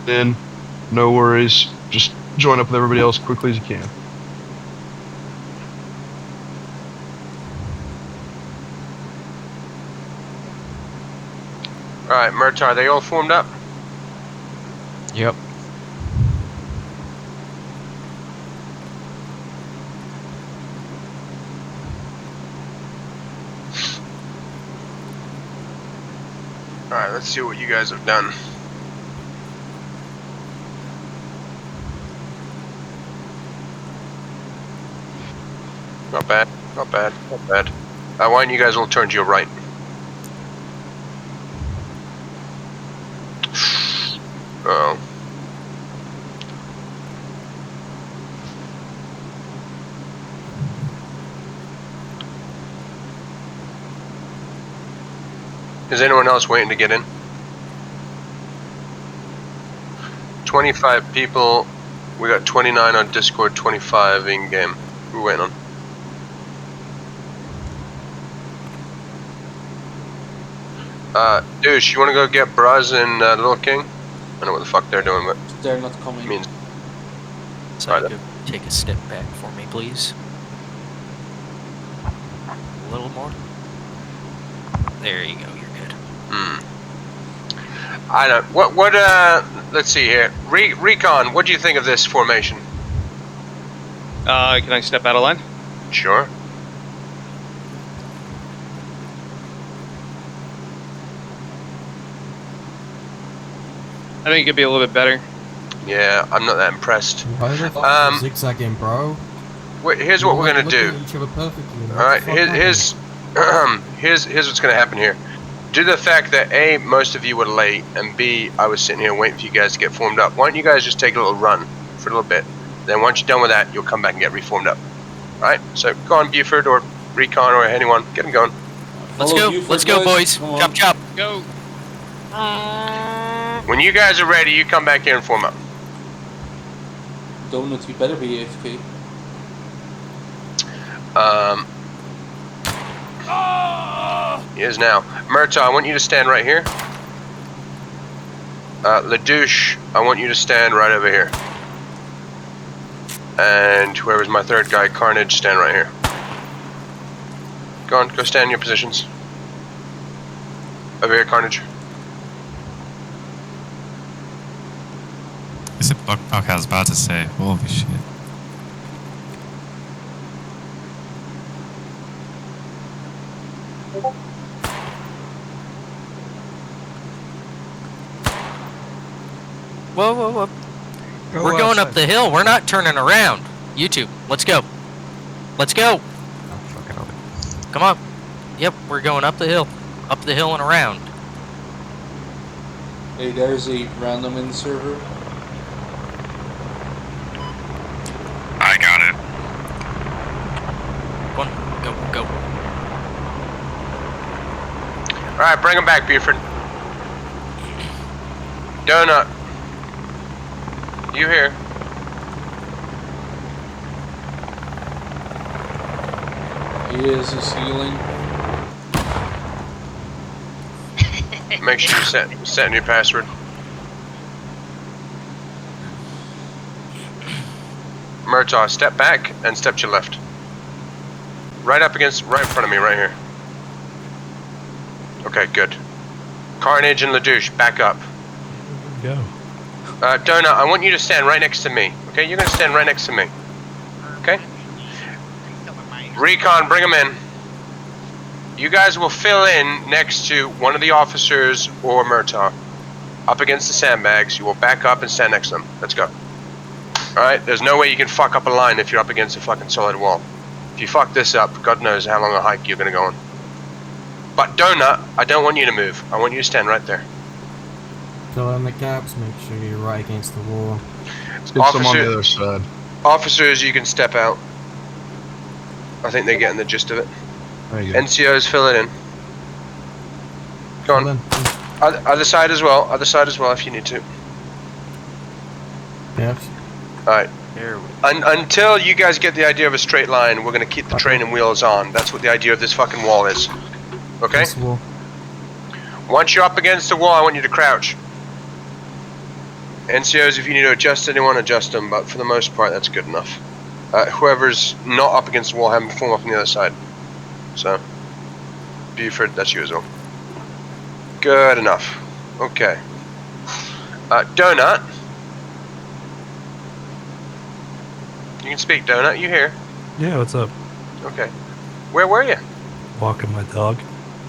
Then, no worries. Just join up with everybody else quickly as you can. Alright, Mert, are they all formed up? Yep. Alright, let's see what you guys have done. Not bad, not bad, not bad. Why don't you guys all turn to your right? Oh. Is anyone else waiting to get in? 25 people. We got 29 on Discord, 25 in game. We're waiting on. Douche, you wanna go get Braz and Little King? I don't know what the fuck they're doing, but They're not coming. means. So you could take a step back for me, please. A little more. There you go. You're good. I don't. What? Let's see here. Recon. What do you think of this formation? Can I step out of line? Sure. I think it could be a little bit better. Yeah, I'm not that impressed. Why the fuck are you zigzagging, bro? Here's what we're gonna do. All right. Here's what's gonna happen here. Due to the fact that A, most of you were late, and B, I was sitting here waiting for you guys to get formed up. Why don't you guys just take a little run for a little bit? Then once you're done with that, you'll come back and get reformed up. All right. So go on, Buford or Recon or anyone, get them going. Let's go. Let's go, boys. Chop chop. Go. When you guys are ready, you come back here and form up. Donuts, you better be AFK. He is now. Murtaugh, I want you to stand right here. Ledouche, I want you to stand right over here. And whoever's my third guy, Carnage, stand right here. Go on, go stand in your positions. Over here, Carnage. Is it? Okay, I was about to say, holy shit. Whoa, whoa, whoa. We're going up the hill. We're not turning around. You two, let's go. Let's go. Come on. Yep, we're going up the hill. Up the hill and around. Hey, there's a random in the server. I got it. One, go, go. Alright, bring him back, Buford. Donut. You here? He is healing. Make sure you set a new password. Murtaugh, step back and step to your left. Right up against, right in front of me, right here. Okay, good. Carnage and Ledouche, back up. Go. Donut, I want you to stand right next to me. Okay, you're gonna stand right next to me. Okay? Recon, bring him in. You guys will fill in next to one of the officers or Murtaugh. Up against the sandbags, you will back up and stand next to them. Let's go. Alright, there's no way you can fuck up a line if you're up against a fucking solid wall. If you fuck this up, God knows how long a hike you're gonna go on. But Donut, I don't want you to move. I want you to stand right there. Fill in the gaps, make sure you're right against the wall. Let's get some on the other side. Officers, you can step out. I think they're getting the gist of it. There you go. NCOs, fill it in. Go on. Other side as well. Other side as well if you need to. Yes. Alright. Here we Until you guys get the idea of a straight line, we're gonna keep the training wheels on. That's what the idea of this fucking wall is. Okay? This wall. Once you're up against the wall, I want you to crouch. NCOs, if you need to adjust anyone, adjust them, but for the most part, that's good enough. Whoever's not up against the wall, have them form up on the other side. So, Buford, that's you as well. Good enough. Okay. Donut. You can speak, Donut. You here? Yeah, what's up? Okay. Where were you? Walking my dog.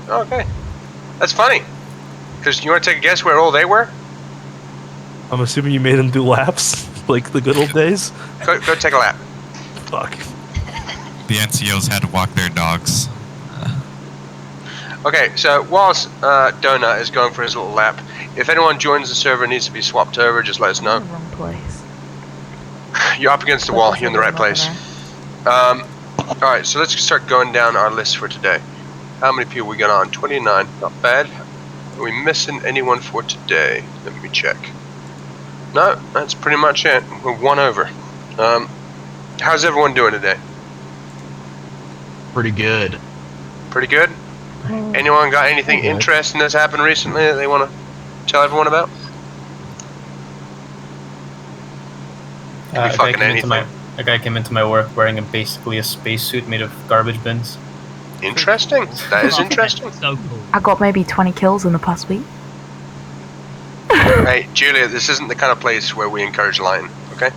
Okay. That's funny. Because you want to take a guess where all they were? I'm assuming you made him do laps, like the good old days? Go take a lap. Fuck. The NCOs had to walk their dogs. Okay, so whilst Donut is going for his little lap, if anyone joins the server and needs to be swapped over, just let us know. Wrong place. You're up against the wall, you're in the right place. Alright, so let's start going down our list for today. How many people we got on? 29, not bad. Are we missing anyone for today? Let me check. No, that's pretty much it. We're one over. How's everyone doing today? Pretty good. Pretty good? Anyone got anything interesting that's happened recently that they want to tell everyone about? A guy came into my work wearing basically a spacesuit made of garbage bins. Interesting. That is interesting. So cool. I got maybe 20 kills in the past week. Hey, Julia, this isn't the kind of place where we encourage lying, okay?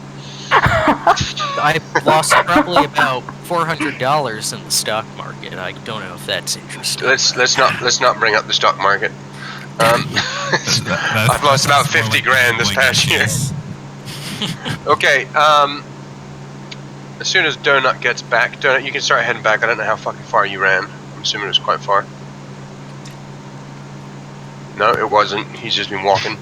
I lost probably about $400 in the stock market. I don't know if that's interesting. Let's not bring up the stock market. I've lost about 50 grand this past year. Okay, as soon as Donut gets back, Donut, you can start heading back. I don't know how fucking far you ran. I'm assuming it was quite far. No, it wasn't. He's just been walking.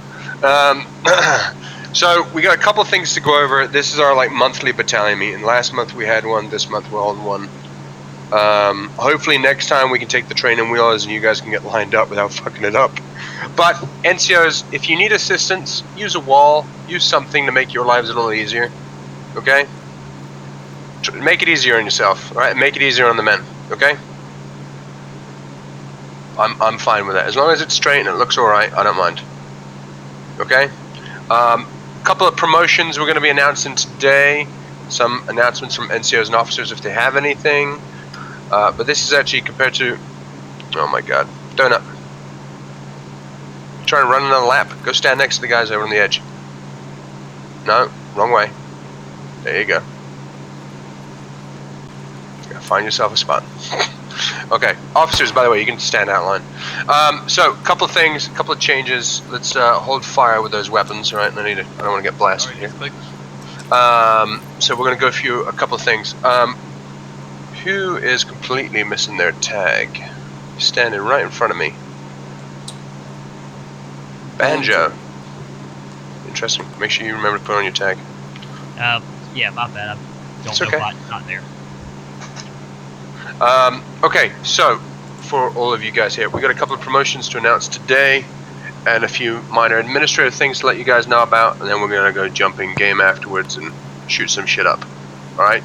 So we got a couple things to go over. This is our monthly battalion meeting. Last month we had one. This month we'll hold one. Hopefully next time we can take the training wheels and you guys can get lined up without fucking it up. But NCOs, if you need assistance, use a wall. Use something to make your lives a little easier. Okay? Make it easier on yourself. All right? Make it easier on the men. Okay? I'm fine with that. As long as it's straight and it looks alright, I don't mind. Okay? Couple of promotions we're going to be announcing today. Some announcements from NCOs and officers if they have anything. But this is actually compared to... Oh my god. Donut. Trying to run another lap. Go stand next to the guys over on the edge. No, wrong way. There you go. Gotta find yourself a spot. Okay, officers, by the way, you can stand out line. So, couple of things, couple of changes. Let's hold fire with those weapons, all right? I don't want to get blasted here. So we're going to go through a couple of things. Who is completely missing their tag? He's standing right in front of me. Banjo. Interesting. Make sure you remember to put on your tag. Yeah, my bad. I don't know why it's not there. Okay, so for all of you guys here, we got a couple of promotions to announce today and a few minor administrative things to let you guys know about, and then we're gonna go jump in game afterwards and shoot some shit up. Alright?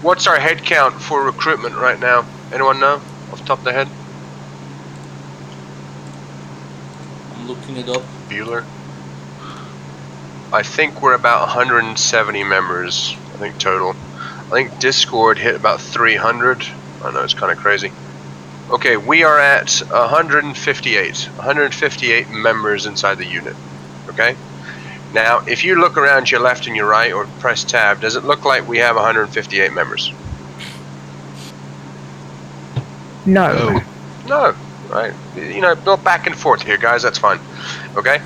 What's our head count for recruitment right now? Anyone know off the top of their head? I'm looking it up. Bueller? I think we're about 170 members, I think total. I think Discord hit about 300. I know, it's kind of crazy. Okay, we are at 158 members inside the unit. Okay? Now, if you look around to your left and your right or press tab, does it look like we have 158 members? No. No. Right? You know, go back and forth here, guys. That's fine. Okay?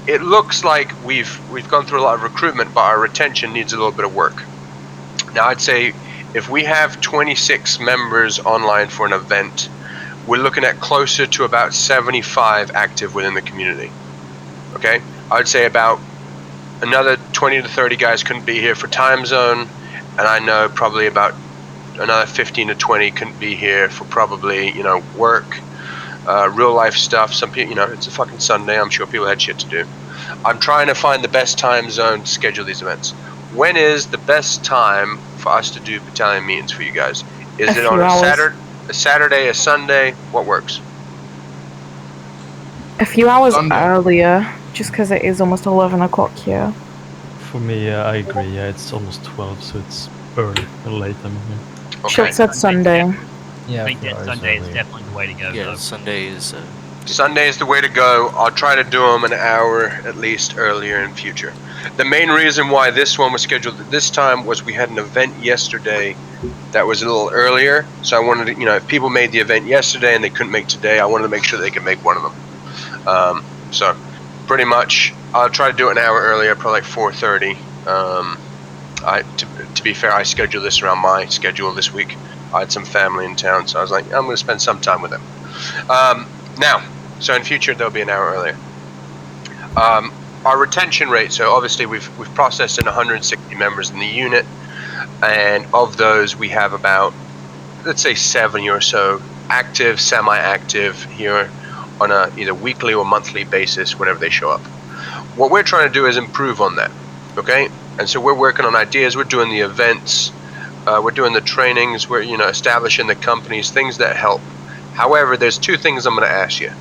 It looks like we've gone through a lot of recruitment, but our retention needs a little bit of work. Now, I'd say if we have 26 members online for an event, we're looking at closer to about 75 active within the community. Okay? I'd say about another 20 to 30 guys couldn't be here for time zone, and I know probably about another 15 to 20 couldn't be here for probably, you know, work, real life stuff. Some people, you know, it's a fucking Sunday, I'm sure people had shit to do. I'm trying to find the best time zone to schedule these events. When is the best time for us to do battalion meetings for you guys? Is it on a Saturday, a Sunday? What works? A few hours Sunday. earlier, just because it is almost 11 o'clock here. For me, I agree. Yeah, it's almost 12, so it's early or late. I mean, yeah. Okay. Short said Sunday. I think that Sunday is definitely the way to go. Yeah, though. Sunday is. Sunday is the way to go. I'll try to do them an hour at least earlier in future. The main reason why this one was scheduled at this time was we had an event yesterday that was a little earlier. So I wanted to, if people made the event yesterday and they couldn't make today, I wanted to make sure they could make one of them. So pretty much, I'll try to do it an hour earlier, probably like 4:30. To be fair, I scheduled this around my schedule this week. I had some family in town, so I was like, I'm going to spend some time with them. Now, so in future there'll be an hour earlier. Our retention rate. So obviously we've processed in 160 members in the unit, and of those we have about, let's say, 70 or so active, semi-active here on a either weekly or monthly basis whenever they show up. What we're trying to do is improve on that. Okay, and so we're working on ideas. We're doing the events. We're doing the trainings. We're establishing the companies, things that help. However, there's two things I'm going to ask you.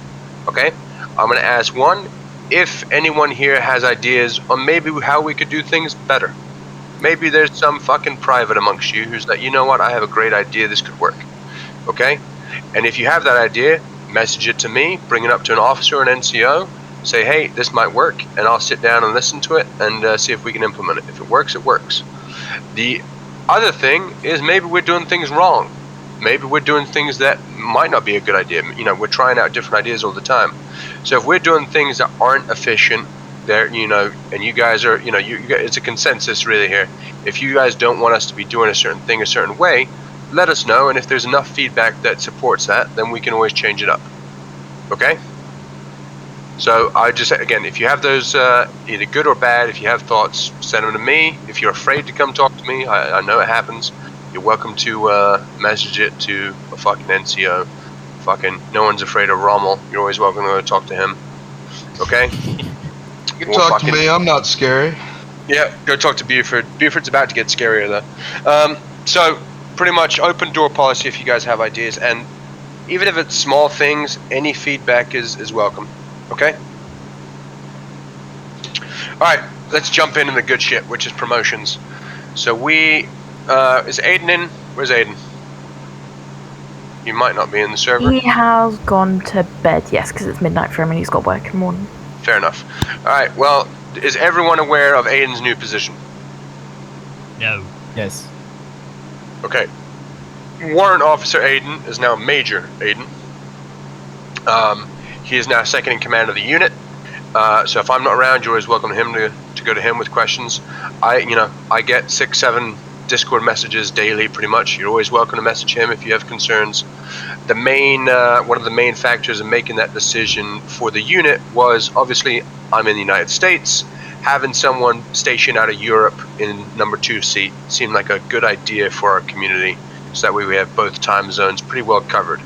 Okay, I'm going to ask one, if anyone here has ideas on maybe how we could do things better. Maybe there's some fucking private amongst you who's like, you know what, I have a great idea, this could work. Okay, and if you have that idea, message it to me, bring it up to an officer or an NCO, say, hey, this might work, and I'll sit down and listen to it and see if we can implement it. If it works, it works. The other thing is maybe we're doing things wrong. Maybe we're doing things that might not be a good idea. We're trying out different ideas all the time. So if we're doing things that aren't efficient, there, and you guys are, it's a consensus really here. If you guys don't want us to be doing a certain thing a certain way, let us know. And if there's enough feedback that supports that, then we can always change it up. Okay? So I just, again, if you have those, either good or bad, if you have thoughts, send them to me. If you're afraid to come talk to me, I know it happens. You're welcome to message it to a fucking NCO. Fucking no one's afraid of Rommel. You're always welcome to go talk to him. Okay? You can talk to me. I'm not scary. Yeah, go talk to Buford. Buford's about to get scarier though. So pretty much open door policy if you guys have ideas, and even if it's small things, any feedback is welcome. Okay? Alright, let's jump into the good shit, which is promotions. So is Aiden in? Where's Aiden? He might not be in the server. He has gone to bed, yes, because it's midnight for him and he's got work in the morning. Fair enough. Alright, well, is everyone aware of Aiden's new position? No. Yes. Okay. Warrant Officer Aiden is now Major Aiden. He is now second in command of the unit. So if I'm not around, you're always welcome to go to him with questions. I get 6-7 Discord messages daily, pretty much. You're always welcome to message him if you have concerns. The main, one of the main factors in making that decision for the unit was, obviously, I'm in the United States. Having someone stationed out of Europe in number 2 seat seemed like a good idea for our community. So that way we have both time zones pretty well covered.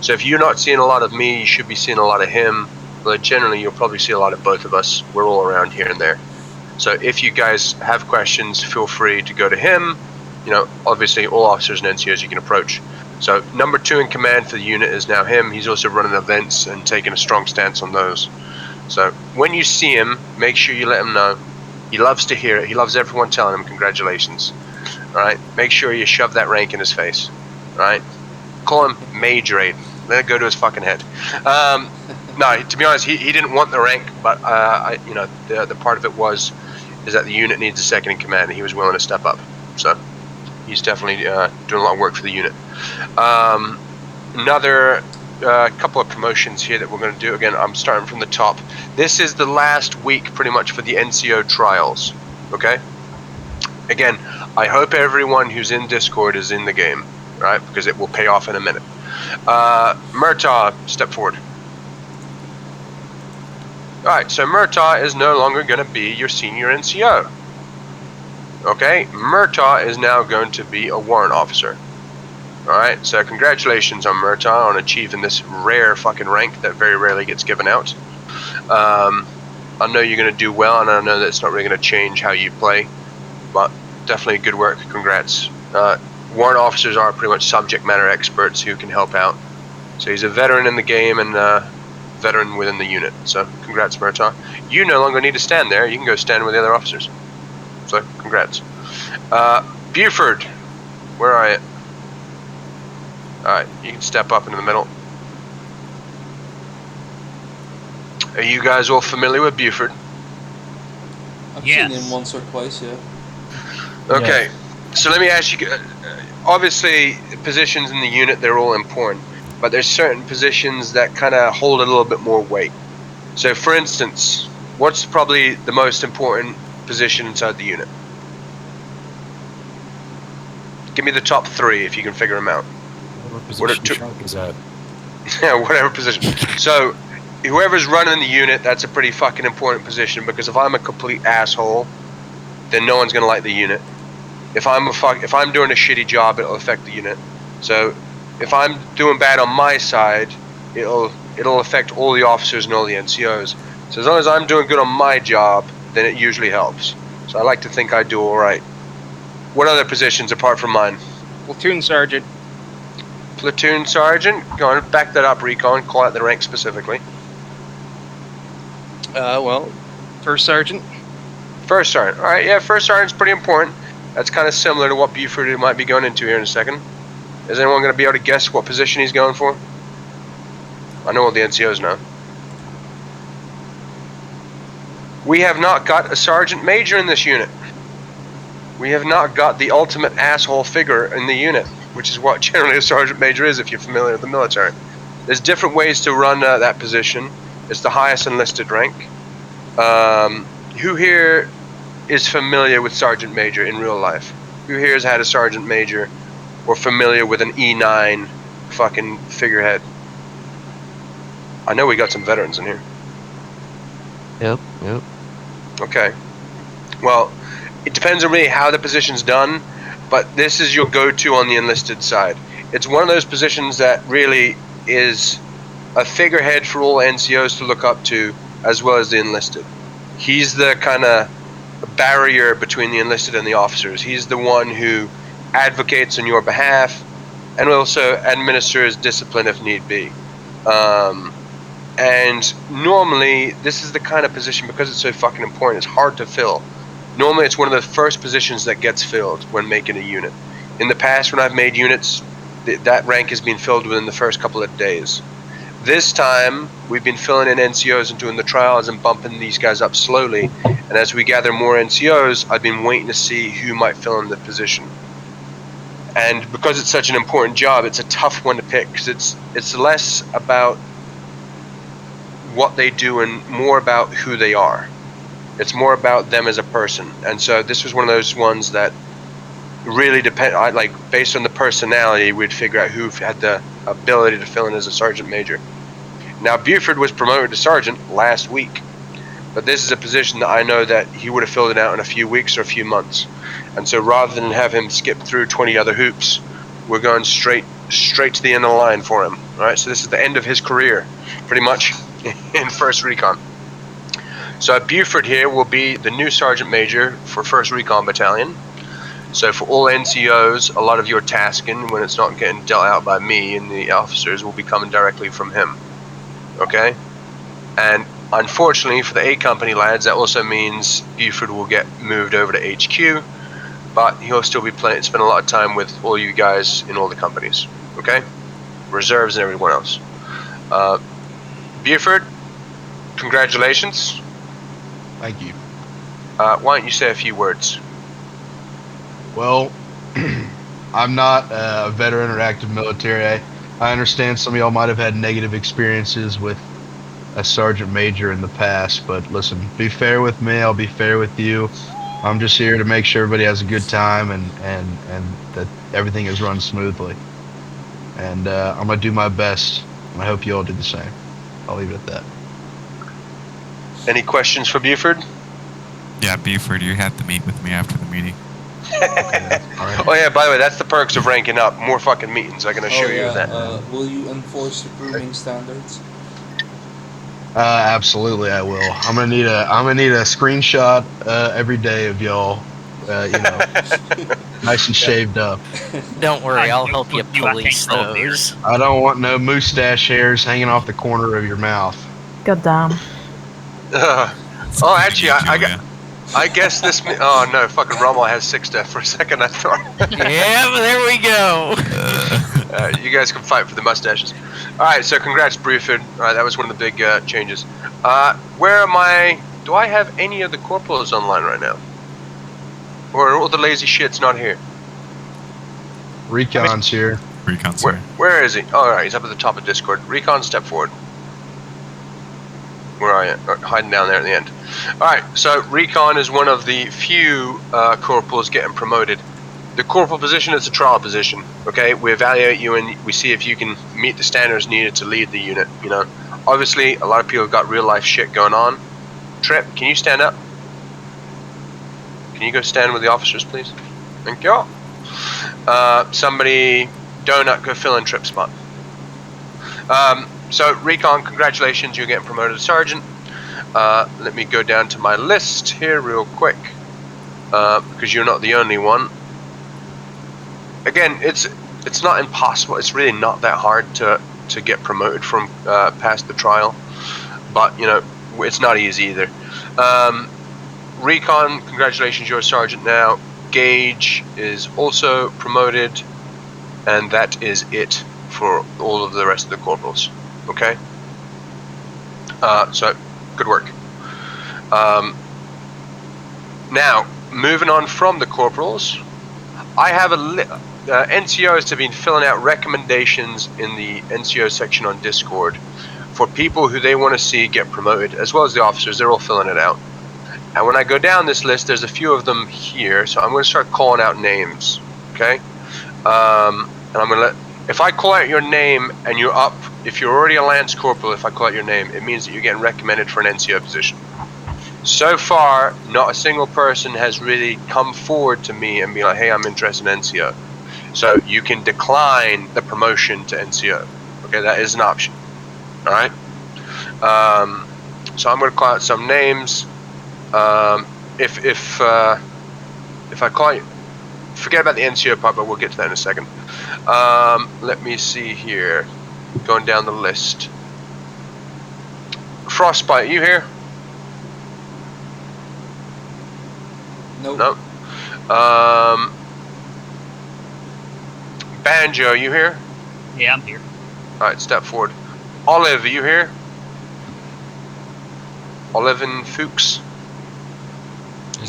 So if you're not seeing a lot of me, you should be seeing a lot of him. But generally, you'll probably see a lot of both of us. We're all around here and there. So if you guys have questions, feel free to go to him. Obviously all officers and NCOs you can approach. So number 2 in command for the unit is now him. He's also running events and taking a strong stance on those. So when you see him, make sure you let him know. He loves to hear it. He loves everyone telling him congratulations. Alright? Make sure you shove that rank in his face. Alright? Call him Major Aiden. Let it go to his fucking head. No, to be honest, he didn't want the rank, but the part of it is that the unit needs a second in command, and he was willing to step up. So he's definitely doing a lot of work for the unit. Another couple of promotions here that we're going to do. Again, I'm starting from the top. This is the last week, pretty much, for the NCO trials. Okay. Again, I hope everyone who's in Discord is in the game, right? Because it will pay off in a minute. Murtaugh, step forward. Alright, so Murtaugh is no longer going to be your senior NCO. Okay, Murtaugh is now going to be a warrant officer. Alright, so congratulations on Murtaugh on achieving this rare fucking rank that very rarely gets given out. I know you're going to do well, and I know that it's not really going to change how you play, but definitely good work, congrats. Warrant officers are pretty much subject matter experts who can help out. So he's a veteran in the game, and veteran within the unit. So congrats, Murtaugh. You no longer need to stand there. You can go stand with the other officers. So congrats. Buford, where are you? Alright, you can step up into the middle. Are you guys all familiar with Buford? I've seen him once or twice, yeah. Okay, so let me ask you, obviously positions in the unit, they're all important, but there's certain positions that kind of hold a little bit more weight. So for instance, what's probably the most important position inside the unit? Give me the top 3 if you can figure them out. What position Shark is at? Yeah, whatever position. So whoever's running the unit, that's a pretty fucking important position, because if I'm a complete asshole, then no one's gonna like the unit. If I'm doing a shitty job, it'll affect the unit. So if I'm doing bad on my side, it'll affect all the officers and all the NCOs. So as long as I'm doing good on my job, then it usually helps. So I like to think I do all right. What other positions apart from mine? Platoon sergeant. Platoon sergeant. Go on, back that up, Recon. Call out the rank specifically. Well, first sergeant. First sergeant. All right, yeah, first sergeant's pretty important. That's kind of similar to what Buford might be going into here in a second. Is anyone going to be able to guess what position he's going for? I know all the NCOs know. We have not got a sergeant major in this unit. We have not got the ultimate asshole figure in the unit, which is what generally a sergeant major is if you're familiar with the military. There's different ways to run that position. It's the highest enlisted rank. Who here is familiar with sergeant major in real life? Who here has had a sergeant major or familiar with an E9 fucking figurehead? I know we got some veterans in here. Yep. Okay. Well, it depends on really how the position's done, but this is your go-to on the enlisted side. It's one of those positions that really is a figurehead for all NCOs to look up to, as well as the enlisted. He's the kind of barrier between the enlisted and the officers. He's the one who advocates on your behalf and also administers discipline if need be. And normally, this is the kind of position, because it's so fucking important, it's hard to fill. Normally, it's one of the first positions that gets filled when making a unit. In the past, when I've made units, that rank has been filled within the first couple of days. This time, we've been filling in NCOs and doing the trials and bumping these guys up slowly. And as we gather more NCOs, I've been waiting to see who might fill in the position. And because it's such an important job, it's a tough one to pick, because it's less about what they do and more about who they are. It's more about them as a person. And so this was one of those ones that really depend, like based on the personality, we'd figure out who had the ability to fill in as a sergeant major. Now Buford was promoted to sergeant last week, but this is a position that I know that he would have filled it out in a few weeks or a few months. And so rather than have him skip through 20 other hoops, we're going straight to the end of the line for him. All right, so this is the end of his career, pretty much, in 1st Recon. So Buford here will be the new sergeant major for 1st Recon Battalion. So for all NCOs, a lot of your tasking, when it's not getting dealt out by me and the officers, will be coming directly from him. Okay? And unfortunately for the A Company lads, that also means Buford will get moved over to HQ, but he'll still be spend a lot of time with all you guys in all the companies. Okay? Reserves and everyone else. Buford, congratulations. Thank you. Why don't you say a few words? Well, I'm not a veteran or active military. I understand some of y'all might have had negative experiences with a sergeant major in the past, but listen, be fair with me, I'll be fair with you. I'm just here to make sure everybody has a good time and that everything is run smoothly. And I'm going to do my best, and I hope you all do the same. I'll leave it at that. Any questions for Buford? Yeah, Buford, you have to meet with me after the meeting. Oh yeah, by the way, that's the perks of ranking up. More fucking meetings, I can assure you of that. Will you enforce the grooming standards? Absolutely, I will. I'm gonna need a screenshot every day of y'all, nice and shaved up. Don't worry, I'll help you police those. I don't want no mustache hairs hanging off the corner of your mouth. God damn. Oh, actually, I guess this. Oh no, fucking Rommel has 6 death for a second. I thought. Yeah, there we go. You guys can fight for the mustaches. All right, so congrats, Bruford. All right, that was one of the big changes. Where am I? Do I have any of the corporals online right now? Or are all the lazy shits not here? Recon's here. Recon's here. Where is he? Oh, all right, he's up at the top of Discord. Recon, step forward. Where are you? Hiding down there at the end. Alright, so Recon is one of the few corporals getting promoted. The corporal position is a trial position, okay? We evaluate you and we see if you can meet the standards needed to lead the unit, you know. Obviously, a lot of people have got real life shit going on. Trip, can you stand up? Can you go stand with the officers, please? Thank you. Somebody, Donut, go fill in Trip's spot. So, Recon, congratulations, you're getting promoted to Sergeant. Let me go down to my list here real quick, because you're not the only one. Again, it's not impossible, it's really not that hard to get promoted from past the trial, but, you know, it's not easy either. Recon, congratulations, you're a Sergeant now. Gage is also promoted, and that is it for all of the rest of the corporals. Okay. So good work. Now moving on from the corporals, I have NCOs have been filling out recommendations in the NCO section on Discord for people who they want to see get promoted, as well as the officers. They're all filling it out. And when I go down this list, there's a few of them here, so I'm going to start calling out names. Okay. And I'm going to let. If I call out your name and you're up, if you're already a Lance Corporal, if I call out your name, it means that you're getting recommended for an NCO position. So far, not a single person has really come forward to me and be like, hey, I'm interested in NCO. So you can decline the promotion to NCO. Okay, that is an option. Alright? So I'm going to call out some names. If I call you, forget about the NCO part, but we'll get to that in a second. Let me see here. Going down the list. Frostbite, you here? Nope. No. Banjo, you here? Yeah, I'm here. Alright, step forward. Olive, you here? Olive and Fuchs?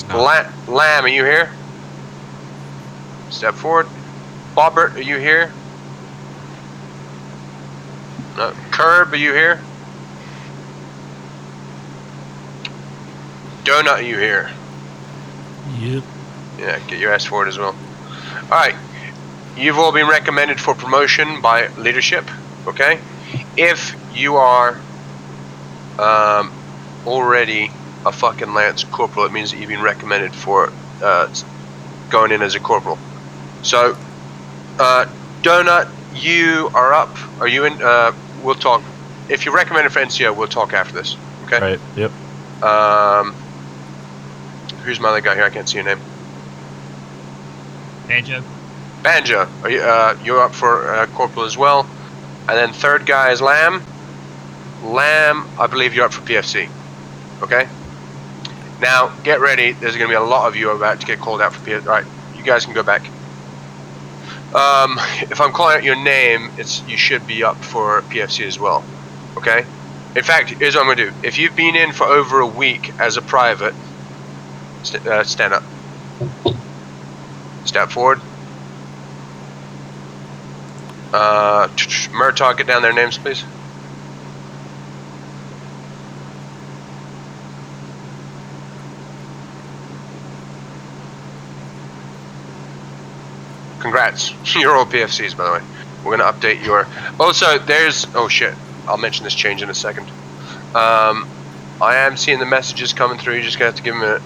Lamb, are you here? Step forward. Bobbert, are you here? No. Curb, are you here? Donut, are you here? Yep. Yeah, get your ass forward as well. Alright. You've all been recommended for promotion by leadership, okay? If you are already a fucking Lance Corporal, it means that you've been recommended for going in as a Corporal. So, Donut, you are up. Are you in? We'll talk. If you're recommended for NCO, we'll talk after this, okay? Right, yep. Who's my other guy here? I can't see your name. Banjo. Banjo, are you, you're up for Corporal as well. And then third guy is Lamb. Lamb, I believe you're up for PFC. Okay? Now, get ready. There's going to be a lot of you about to get called out for PFC. Alright, you guys can go back. If I'm calling out your name, you should be up for PFC as well. Okay? In fact, here's what I'm going to do. If you've been in for over a week as a private, stand up. Step forward. Murtaugh, get down their names, please. Congrats. You're all PFCs, by the way. We're going to update your... Also, there's... Oh, shit. I'll mention this change in a second. I am seeing the messages coming through. You're just going to have to give them a minute.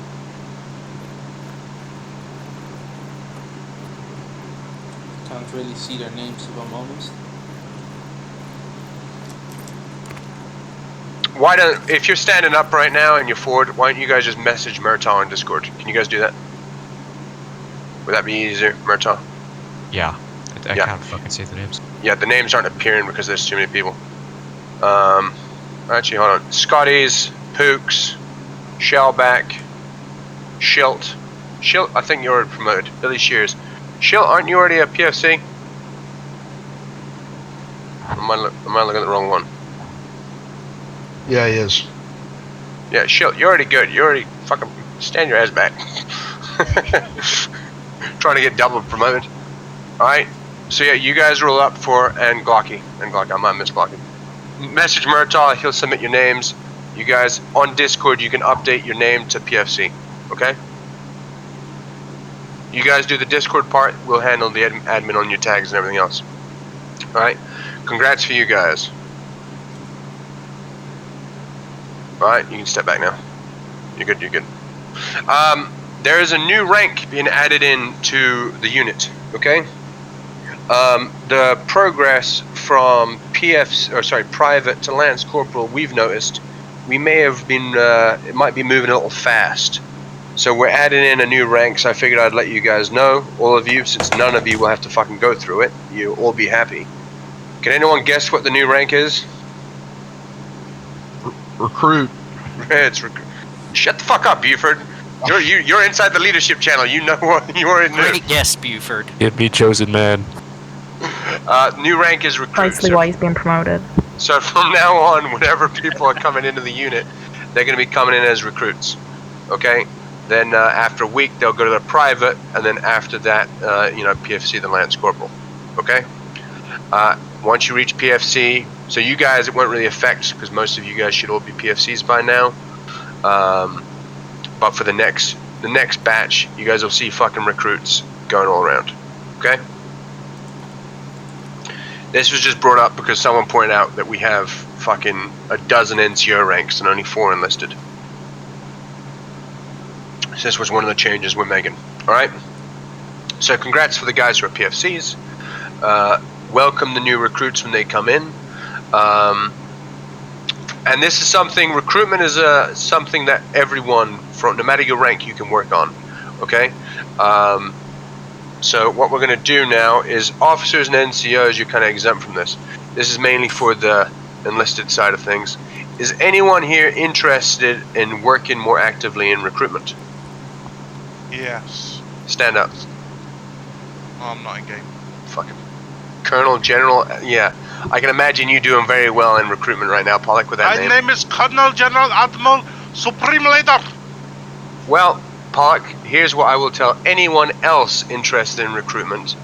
Can't really see their names, if I'm honest. Why don't... If you're standing up right now and you're forward, why don't you guys just message Murtaugh on Discord? Can you guys do that? Would that be easier, Murtaugh? Yeah. I can't fucking see the names. Yeah, the names aren't appearing because there's too many people. Actually, hold on. Scotty's, Pooks, Shellback, Schilt. Schilt, I think you're already promoted. Billy Shears. Schilt, aren't you already a PFC? Am I looking at the wrong one? Yeah, he is. Yeah, Schilt, you're already good. You're already fucking stand your ass back. Trying to get double promoted. Alright, so yeah, you guys roll up for, and Glocky, I might miss Glocky. Message Murtaugh, he'll submit your names. You guys, on Discord, you can update your name to PFC, okay? You guys do the Discord part, we'll handle the admin on your tags and everything else. Alright, congrats for you guys. Alright, you can step back now. You're good, you're good. There is a new rank being added into the unit, okay? The progress from private to Lance Corporal, we've noticed, we may have been, it might be moving a little fast. So we're adding in a new rank, so I figured I'd let you guys know, all of you, since none of you will have to fucking go through it. You'll all be happy. Can anyone guess what the new rank is? Recruit. It's Shut the fuck up, Buford. You're inside the leadership channel. You know what you already knew. Great guess, Buford. Get me chosen man. New rank is recruit. Precisely why he's being promoted. So from now on, whenever people are coming into the unit, they're going to be coming in as recruits. Okay. Then after a week, they'll go to the private, and then after that, PFC, the Lance Corporal. Okay. Once you reach PFC, so you guys, it won't really affect because most of you guys should all be PFCs by now. But for the next batch, you guys will see fucking recruits going all around. Okay? This was just brought up because someone pointed out that we have fucking a dozen NCO ranks and only 4 enlisted. So this was one of the changes we're making. Alright? So congrats for the guys who are PFCs. Welcome the new recruits when they come in. And this is something, recruitment is something that everyone, from no matter your rank, you can work on. Okay? So what we're going to do now is officers and NCOs, you're kind of exempt from this. This is mainly for the enlisted side of things. Is anyone here interested in working more actively in recruitment? Yes. Stand up. Oh, I'm not in game. Fucking Colonel, General, yeah. I can imagine you doing very well in recruitment right now, Pollock, with that name. My name is Colonel General Admiral Supreme Leader. Well, Pollock, here's what I will tell anyone else interested in recruitment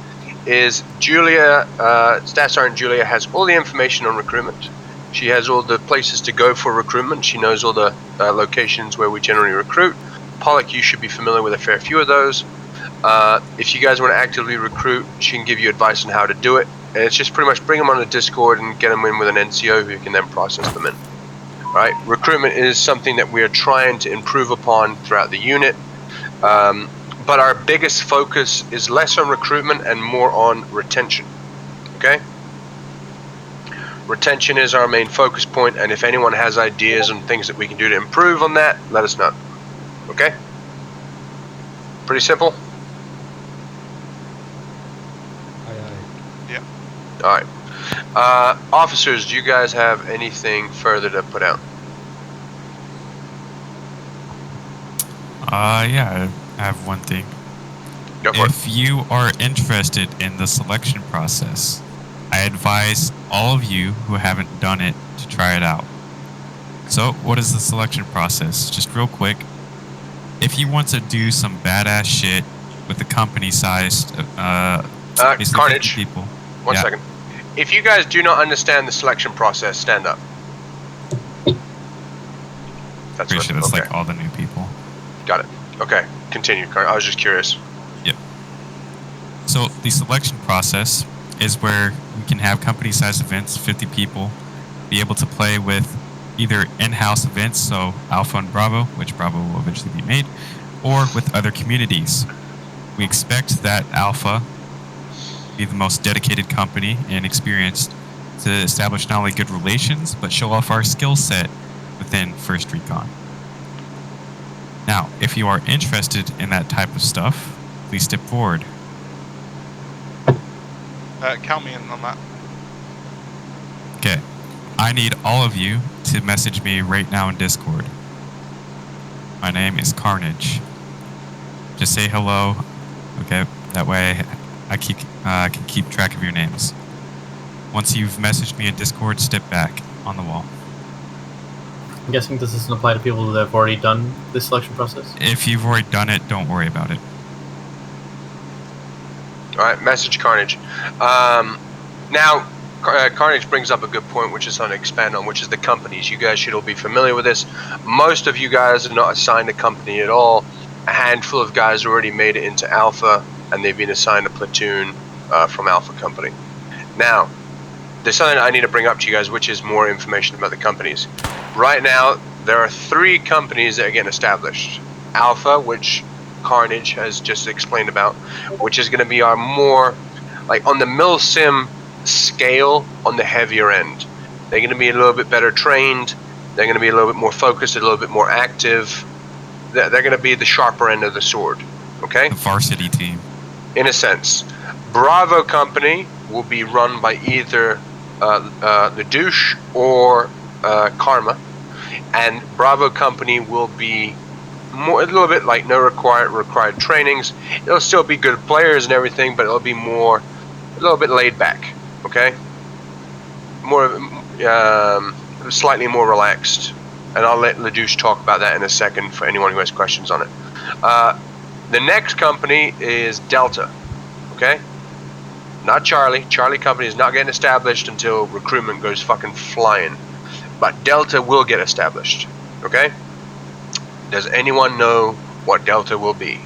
is Julia, Staff Sergeant Julia has all the information on recruitment. She has all the places to go for recruitment. She knows all the locations where we generally recruit. Pollock, you should be familiar with a fair few of those. If you guys want to actively recruit, she can give you advice on how to do it. And it's just pretty much bring them on the Discord and get them in with an NCO who can then process them in. Right? Recruitment is something that we are trying to improve upon throughout the unit. But our biggest focus is less on recruitment and more on retention. Okay? Retention is our main focus point, and if anyone has ideas on things that we can do to improve on that, let us know. Okay? Pretty simple? Yeah. Alright. Officers, do you guys have anything further to put out? Yeah, I have one thing. Go for it. If you are interested in the selection process, I advise all of you who haven't done it to try it out. So, what is the selection process? Just real quick. If you want to do some badass shit with the company-sized, Carnage. people. One second. If you guys do not understand the selection process, stand up. That's Pretty sure that's okay. like all the new people. Got it. Okay, continue. I was just curious. Yep. So the selection process is where we can have company-sized events, 50 people, be able to play with either in-house events, so Alpha and Bravo, which Bravo will eventually be made, or with other communities. We expect that Alpha be the most dedicated company and experienced to establish not only good relations, but show off our skill set within 1st Recon. Now, if you are interested in that type of stuff, please step forward. Count me in on that. Okay. I need all of you to message me right now in Discord. My name is Carnage. Just say hello, okay? That way I can keep track of your names. Once you've messaged me in Discord, step back on the wall. I'm guessing this doesn't apply to people that have already done this selection process? If you've already done it, don't worry about it. Alright, message Carnage. Now, Carnage brings up a good point, which is something to expand on, which is the companies. You guys should all be familiar with this. Most of you guys are not assigned a company at all. A handful of guys already made it into Alpha, and they've been assigned a platoon from Alpha Company. Now, there's something I need to bring up to you guys, which is more information about the companies. Right now, there are 3 companies that are getting established. Alpha, which Carnage has just explained about, which is going to be our more, like, on the milsim scale, on the heavier end. They're going to be a little bit better trained. They're going to be a little bit more focused, a little bit more active. They're going to be the sharper end of the sword. Okay? The varsity team. In a sense. Bravo Company will be run by either the Douche or Karma, and Bravo Company will be more, a little bit like no required trainings. It'll still be good players and everything, but it'll be more, a little bit laid back. Okay, more slightly more relaxed, and I'll let LaDouche talk about that in a second for anyone who has questions on it. The next company is Delta. Okay, not Charlie. Charlie Company is not getting established until recruitment goes fucking flying, but Delta will get established. Okay, does anyone know what Delta will be?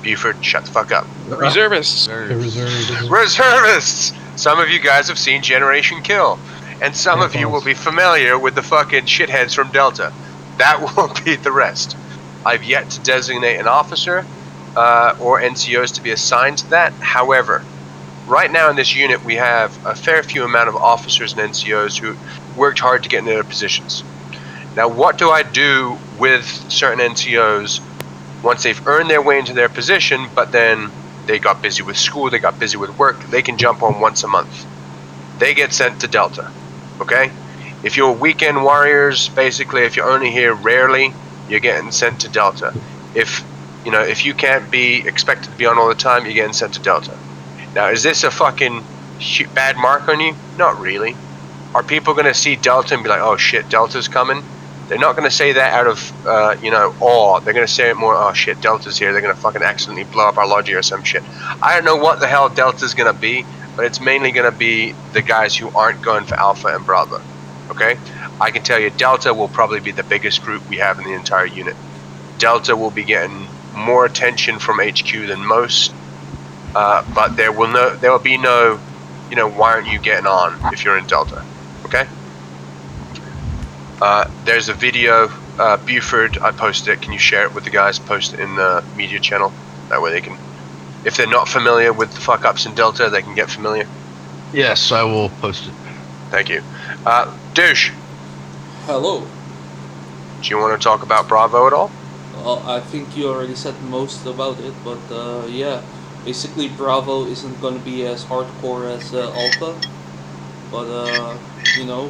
Buford, shut the fuck up. Reservists. Reservists! Some of you guys have seen Generation Kill, and some of you will be familiar with the fucking shitheads from Delta. That will be the rest. I've yet to designate an officer or NCOs to be assigned to that. However, right now in this unit we have a fair few amount of officers and NCOs who worked hard to get into their positions. Now, what do I do with certain NCOs once they've earned their way into their position, but then they got busy with school, they got busy with work? They can jump on once a month. They get sent to Delta, okay? If you're weekend warriors, basically, if you're only here rarely, you're getting sent to Delta. If you can't be expected to be on all the time, you're getting sent to Delta. Now, is this a fucking bad mark on you? Not really. Are people going to see Delta and be like, oh shit, Delta's coming? They're not going to say that out of, awe. They're going to say it more, oh shit, Delta's here. They're going to fucking accidentally blow up our lodgy or some shit. I don't know what the hell Delta's going to be, but it's mainly going to be the guys who aren't going for Alpha and Bravo. Okay? I can tell you, Delta will probably be the biggest group we have in the entire unit. Delta will be getting more attention from HQ than most, but there will be no, why aren't you getting on if you're in Delta? Okay? There's a video, Buford, I posted it. Can you share it with the guys? Post it in the media channel. That way they can, if they're not familiar with the fuck-ups in Delta, they can get familiar. Yes, I will post it. Thank you. Douche. Hello. Do you want to talk about Bravo at all? Well, I think you already said most about it, but yeah. Basically, Bravo isn't going to be as hardcore as Alpha. But,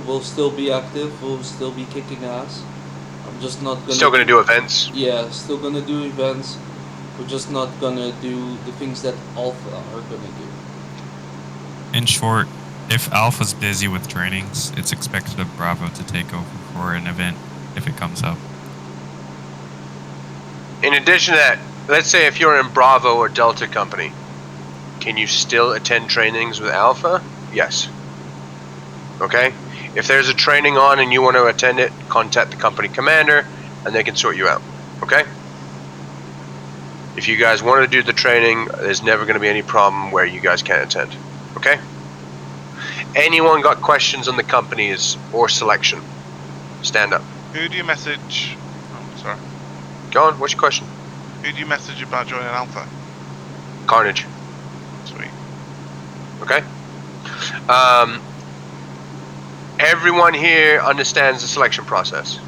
we'll still be active, we'll still be kicking ass. I'm just not gonna... Still gonna do events? Yeah, still gonna do events. We're just not gonna do the things that Alpha are gonna do. In short, if Alpha's busy with trainings, it's expected of Bravo to take over for an event if it comes up. In addition to that, let's say if you're in Bravo or Delta Company, can you still attend trainings with Alpha? Yes. Okay? If there's a training on and you want to attend it, contact the company commander and they can sort you out. Okay? If you guys want to do the training, there's never going to be any problem where you guys can't attend. Okay? Anyone got questions on the companies or selection? Stand up. Who do you message? Oh, sorry. Go on, what's your question? Who do you message about joining Alpha? Carnage. Sweet. Okay? Everyone here understands the selection process.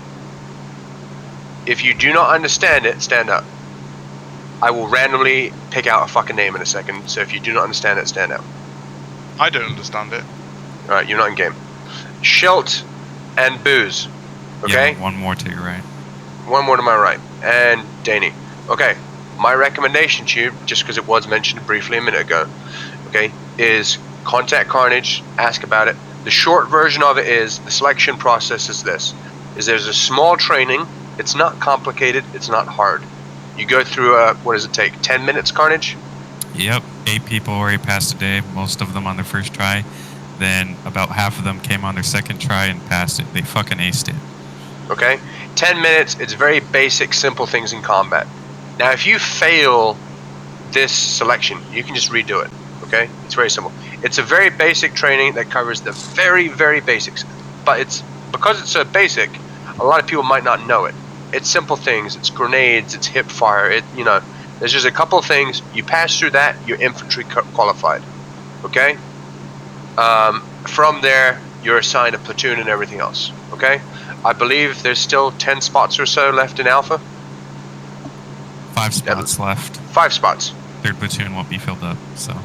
If you do not understand it, stand up. I will randomly pick out a fucking name in a second, so if you do not understand it, stand up. I don't understand it. Alright, you're not in game. Schilt, and Booze. Okay? Yeah, one more to your right. One more to my right. And Danny. Okay. My recommendation to you, just because it was mentioned briefly a minute ago, okay, is contact Carnage, ask about it. The short version of it is, the selection process is this. There's a small training. It's not complicated. It's not hard. You go through, what does it take? 10 minutes, Carnage? Yep, 8 people already passed today, most of them on their first try. Then about half of them came on their second try and passed it. They fucking aced it. Okay? 10 minutes, it's very basic, simple things in combat. Now, if you fail this selection, you can just redo it. Okay? It's very simple. It's a very basic training that covers the very, very basics. But because it's so basic, a lot of people might not know it. It's simple things. It's grenades. It's hip fire. There's just a couple of things. You pass through that, you're infantry qualified. Okay? From there, you're assigned a platoon and everything else. Okay? I believe there's still 10 spots or so left in Alpha. 5 spots left. 5 spots. Third platoon won't be filled up, so.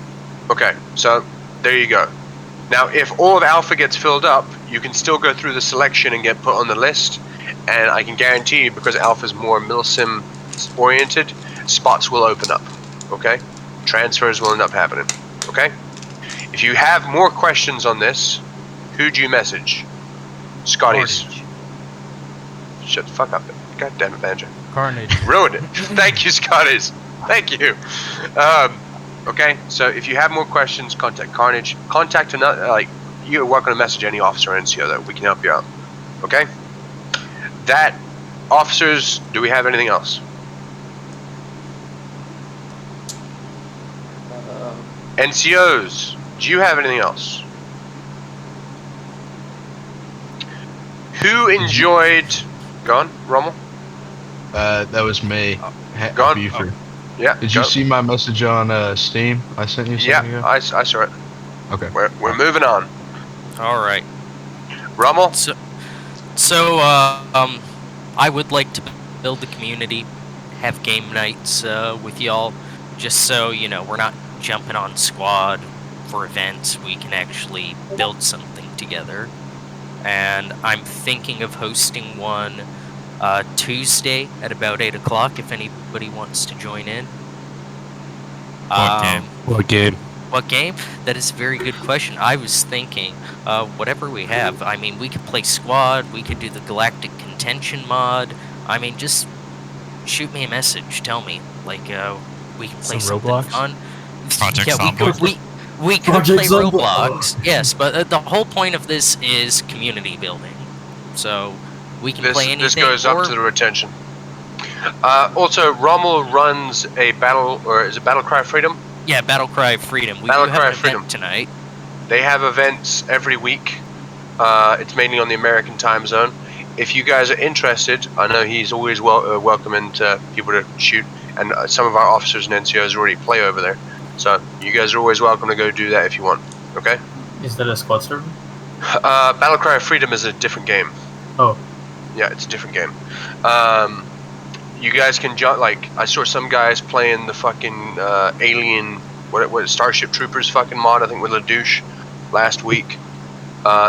Okay, so there you go. Now, if all of Alpha gets filled up, you can still go through the selection and get put on the list. And I can guarantee you, because Alpha's more milsim oriented, spots will open up. Okay? Transfers will end up happening. Okay? If you have more questions on this, who'd you message? Scotty's. Shut the fuck up. God damn it, Banjo. Carnage. Ruined it. Thank you, Scotty's. Thank you. Okay, so if you have more questions, contact Carnage. Contact another, you're welcome to message any officer or NCO that we can help you out. Okay? Officers, do we have anything else? NCOs, do you have anything else? Who enjoyed... Go on, Rommel? That was me. Go on. Buford. Yeah. Did you see my message on Steam? I sent you something ago? I saw it. Okay. We're moving on. All right. Rommel? So, I would like to build the community, have game nights with y'all, just so, we're not jumping on squad for events. We can actually build something together. And I'm thinking of hosting one Tuesday at about 8 o'clock if anybody wants to join in. What game? What game? What game? That is a very good question. I was thinking, whatever we have. I mean, we could play squad, we could do the Galactic Contention mod. I mean, just shoot me a message, tell me. We can play something Roblox? fun. Project We could play Roblox, yes, but the whole point of this is community building. So, we can play anything. This goes up to the retention. Also, Rommel runs a is it Battle Cry Freedom? Yeah, Battle Cry Freedom. We Battle do have Cry an Freedom event tonight. They have events every week. It's mainly on the American time zone. If you guys are interested, I know he's always welcoming to people to shoot, and some of our officers and NCOs already play over there. So you guys are always welcome to go do that if you want. Okay? Is that a squad server? Battle Cry Freedom is a different game. Oh. Yeah, it's a different game. You guys can jump. I saw some guys playing the fucking Alien, what Starship Troopers fucking mod. I think with LaDouche last week.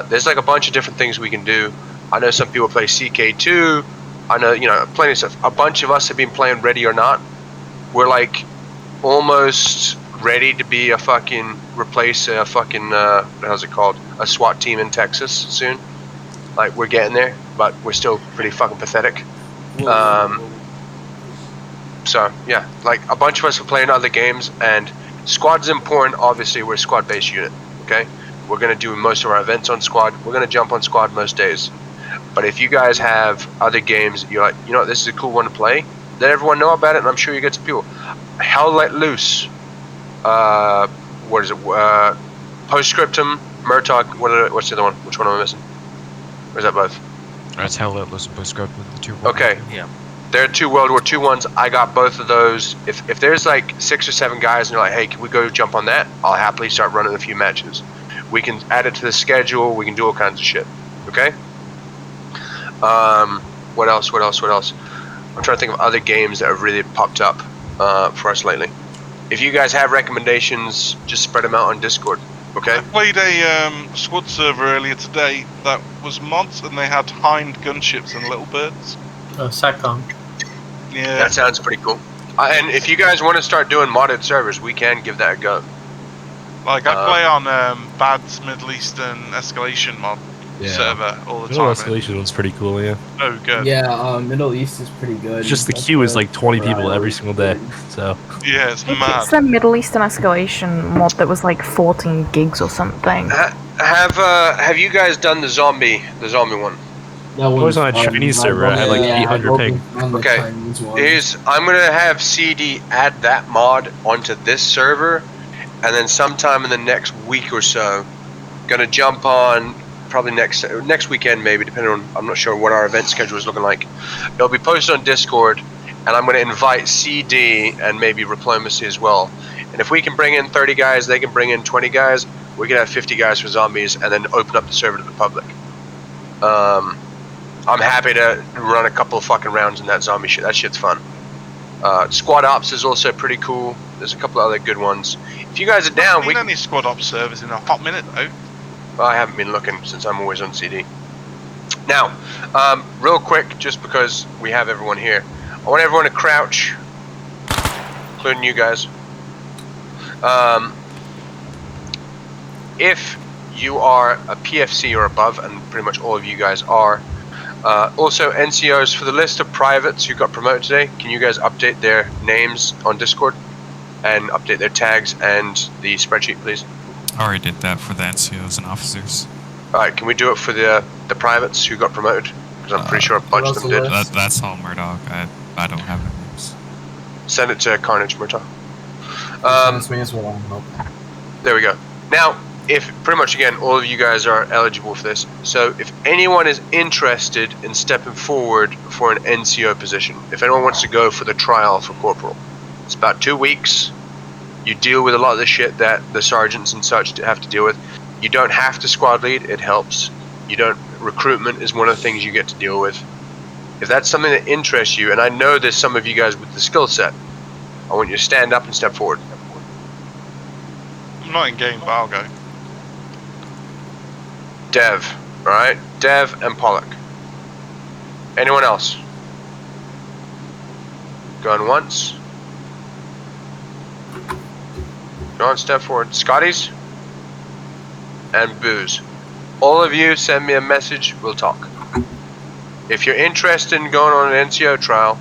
There's a bunch of different things we can do. I know some people play CK2. I know plenty of stuff. A bunch of us have been playing Ready or Not. We're almost ready to be replace a fucking how's it called? A SWAT team in Texas soon. We're getting there, but we're still pretty fucking pathetic. So yeah, a bunch of us are playing other games, and squad's important. Obviously, we're a squad-based unit. Okay, we're gonna do most of our events on squad. We're gonna jump on squad most days. But if you guys have other games, you're like, this is a cool one to play. Let everyone know about it, and I'm sure you get some people. Hell Let Loose. What is it? Postscriptum, Murtaugh. What's the other one? Which one am I missing? Or is that both? That's Hell Let Loose and Postscriptum. The two. Okay. Yeah. There are 2 World War II ones. I got both of those. If there's 6 or 7 guys and you're like, hey, can we go jump on that? I'll happily start running a few matches. We can add it to the schedule. We can do all kinds of shit. Okay? What else? I'm trying to think of other games that have really popped up for us lately. If you guys have recommendations, just spread them out on Discord. Okay. I played a squad server earlier today that was mods, and they had Hind gunships and little birds. SATCOM. Yeah. That sounds pretty cool. And if you guys want to start doing modded servers, we can give that a go. Like I play on Bad's Middle Eastern escalation mod server all the Middle time. escalation one's pretty cool, yeah. Oh, good. Yeah, Middle East is pretty good. It's just the queue is like 20 people every single day, so. Yeah, it's I think mad. it's the Middle Eastern escalation mod that was like 14 gigs or something. Have you guys done the zombie one? I was on a Chinese server. I had like 800 ping. Okay. I'm gonna have CD add that mod onto this server, and then sometime in the next week or so, gonna jump on probably next weekend maybe, depending on, I'm not sure what our event schedule is looking like. It'll be posted on Discord, and I'm gonna invite CD and maybe Diplomacy as well. And if we can bring in 30 guys, they can bring in 20 guys. We can have 50 guys for zombies, and then open up the server to the public. I'm happy to run a couple of fucking rounds in that zombie shit. That shit's fun. Squad Ops is also pretty cool. There's a couple of other good ones. If you guys are down, we can... any Squad Ops servers in a hot minute though. Well, I haven't been looking since I'm always on CD. Now, real quick, just because we have everyone here, I want everyone to crouch, including you guys. If you are a PFC or above, and pretty much all of you guys are, also NCOs, for the list of privates who got promoted today, can you guys update their names on Discord and update their tags and the spreadsheet, please? I already did that for the NCOs and officers. Alright, can we do it for the privates who got promoted? Because I'm pretty sure a bunch of them did. That's all Murdoch. I don't have their names. Send it to Carnage, Murtaugh. There we go. Now, if pretty much again all of you guys are eligible for this, so if anyone is interested in stepping forward for an NCO position, if anyone wants to go for the trial for corporal, it's about 2 weeks. You deal with a lot of the shit that the sergeants and such have to deal with. You don't have to squad lead, it helps. Recruitment is one of the things you get to deal with. If that's something that interests you, and I know there's some of you guys with the skill set, I want you to stand up and step forward. I'm not in game, but I'll go. Dev, alright? Dev and Pollock. Anyone else? Going once. Go on, step forward. Scotty's and Booze. All of you send me a message, we'll talk. If you're interested in going on an NCO trial,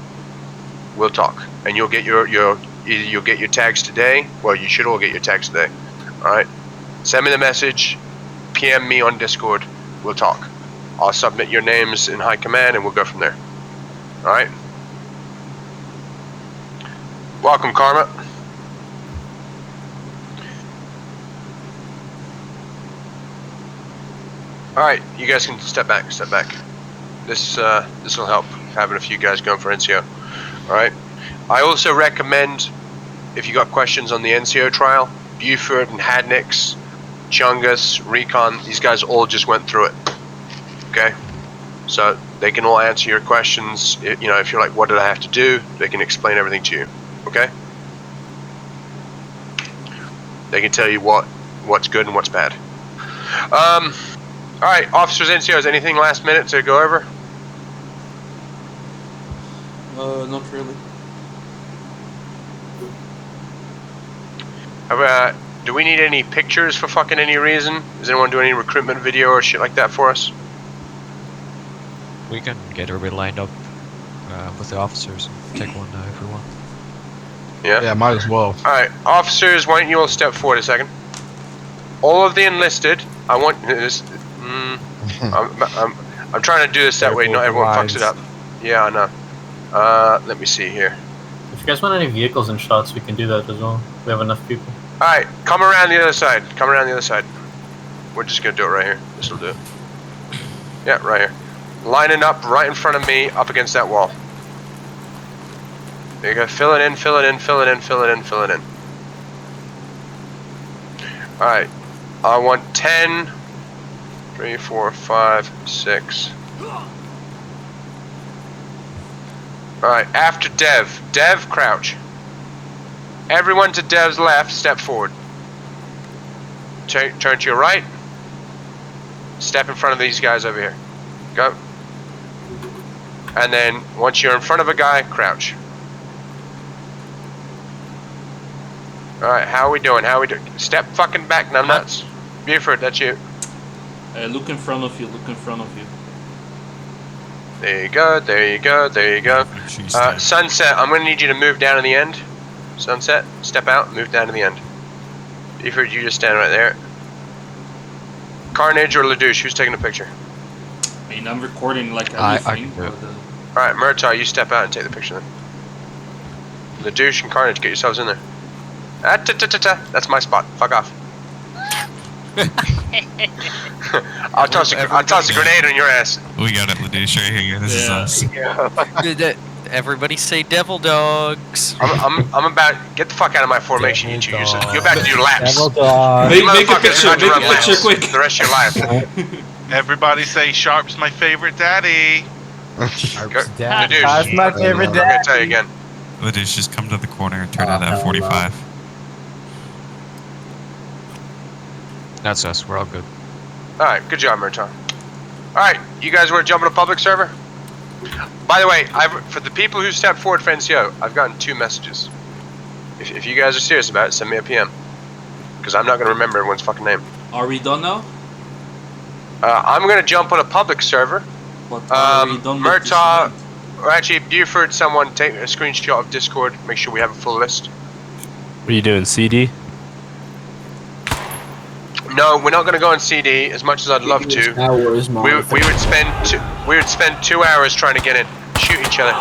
we'll talk. And you'll get you'll get your tags today. Well, you should all get your tags today. Alright? Send me the message, PM me on Discord, we'll talk. I'll submit your names in high command and we'll go from there. Alright? Welcome, Karma. Alright, you guys can step back, This will help, having a few guys going for NCO. Alright? I also recommend, if you got questions on the NCO trial, Buford and Hadnix, Chungus, Recon, these guys all just went through it. Okay? So they can all answer your questions. If you're like, what did I have to do? They can explain everything to you. Okay? They can tell you what's good and what's bad. Alright, officers, NCOs, anything last minute to go over? Not really. Do we need any pictures for fucking any reason? Does anyone do any recruitment video or shit like that for us? We can get everybody lined up with the officers and take one if we want. Yeah? Yeah, might as well. Alright, officers, why don't you all step forward a second? All of the enlisted, I want this. I'm trying to do this that way not everyone fucks it up. Yeah, I know. Let me see here. If you guys want any vehicles and shots, we can do that as well. We have enough people. Alright, come around the other side. Come around the other side. We're just gonna do it right here. This will do it. Yeah, right here. Lining up right in front of me, up against that wall. There you go. Fill it in, fill it in, fill it in, fill it in, fill it in. Alright. I want 10, 3, 4, 5, 6. Alright, after Dev. Dev, crouch. Everyone to Dev's left, step forward. turn to your right. Step in front of these guys over here. Go. And then once you're in front of a guy, crouch. Alright, how are we doing? How are we doing? Step fucking back, numbnuts. Buford, that's you. Look in front of you, look in front of you. There you go, there you go, there you go. Sunset, I'm gonna need you to move down to the end. Sunset, step out, move down to the end. Buford, you just stand right there. Carnage or Ladouche, who's taking a picture? I mean, I'm recording like I everything. can do it. Alright, Murtaugh, you step out and take the picture then. Ladouche and Carnage, get yourselves in there. That's my spot. Fuck off. I'll toss a grenade on your ass. We got it, Ladouche, right here. This is us. Everybody say devil dogs. I'm about get the fuck out of my formation, you two. You're about to do laps. Devil dog. Make a picture, make a picture quick. The rest of your life. Everybody say Sharp's my favorite daddy. Sharp's dad. That's my favorite I'm gonna tell you again. Ladouche, just come to the corner and turn out that 45. That's us. We're all good. Alright, good job, Murtaugh. Alright, you guys want to jump on a public server? By the way, for the people who stepped forward for NCO, I've gotten 2 messages. If you guys are serious about it, send me a PM. Because I'm not going to remember everyone's fucking name. Are we done now? I'm going to jump on a public server. But are we done with this Murtaugh, event? or actually, Buford, someone take a screenshot of Discord, make sure we have a full list. What are you doing, CD? No, we're not going to go on CD as much as I'd love to. Hours, We would spend 2 hours trying to get in, shoot each other.